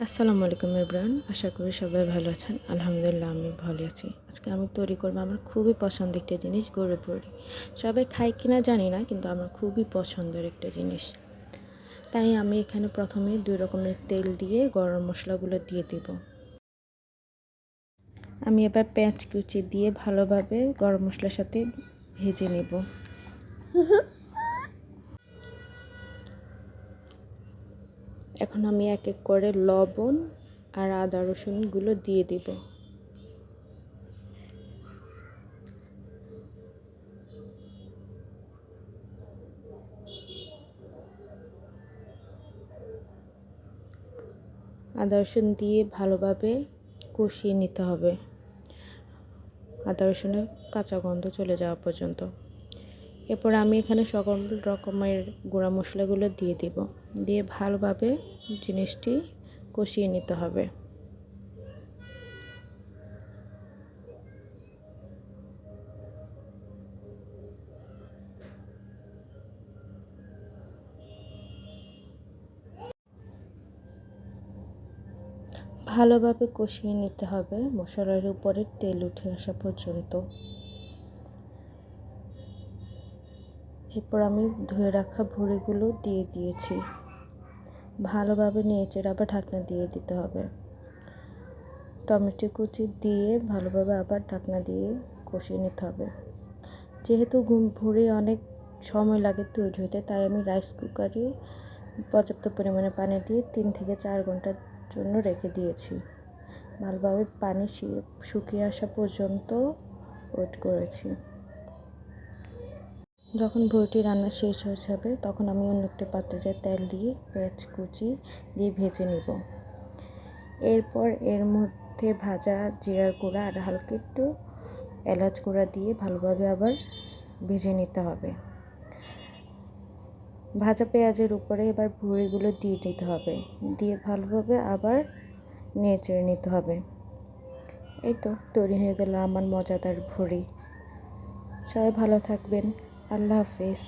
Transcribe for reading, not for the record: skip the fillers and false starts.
আসসালামু আলাইকুম এভরিওয়ান, আশা করি সবাই ভালো আছেন। আলহামদুলিল্লাহ আমি ভালো আছি। আজকে আমি তৈরি করবো আমার খুবই পছন্দের একটা জিনিস, গরুর ভুড়ি। সবাই খায় কিনা জানি না, কিন্তু আমার খুবই পছন্দের একটা জিনিস। তাই আমি এখানে প্রথমে 2 রকমের তেল দিয়ে গরম মশলাগুলো দিয়ে দিব। আমি এবার পেঁয়াজ কুচি দিয়ে ভালোভাবে গরম মশলার সাথে ভেজে নেব। এখন আমি এক এক করে লবণ আর আদা রসুনগুলো দিয়ে দিব। আদা রসুন দিয়ে ভালোভাবে কষিয়ে নিতে হবে, আদা রসুনের কাঁচা গন্ধ চলে যাওয়া পর্যন্ত। এরপর আমি এখানে সকল রকমের গুঁড়া মশলাগুলো দিয়ে দিব, দিয়ে ভালোভাবে জিনিসটি কষিয়ে নিতে হবে। ভালোভাবে কষিয়ে নিতে হবে মশলার উপরে তেল উঠে আসা পর্যন্ত। এরপর আমি ধুয়ে রাখা ভুঁড়িগুলো দিয়ে দিয়েছি। ভালোভাবে নেড়ে আবার ঢাকনা দিয়ে দিতে হবে। টমেটো কুচি দিয়ে ভালোভাবে আবার ঢাকনা দিয়ে কষিয়ে নিতে হবে। যেহেতু ভুঁড়ি অনেক সময় লাগে তৈরি হতে, তাই আমি রাইস কুকারে পর্যাপ্ত পরিমাণে পানি দিয়ে 3 থেকে 4 ঘন্টার জন্য রেখে দিয়েছি। ভালোভাবে পানি শুকিয়ে আসা পর্যন্ত ওয়েট করেছি। যখন ভুঁড়িটি রান্না শেষ হয়ে যাবে, তখন আমি অন্য একটা পাত্রে তেল দিয়ে পেঁয়াজ কুচি দিয়ে ভেজে নেব। এরপর এর মধ্যে ভাজা জিরার গুঁড়া আর হালকা একটু এলাচ গুঁড়া দিয়ে ভালোভাবে আবার ভেজে নিতে হবে। ভাজা পেঁয়াজের উপরে এবার ভুঁড়িগুলো দিয়ে দিতে হবে, দিয়ে ভালোভাবে আবার নেড়ে নিতে হবে। এই তো তৈরি হয়ে গেল আমার মজাদার ভুঁড়ি। সবাই ভালো থাকবেন। আল্লাহ হাফেজ।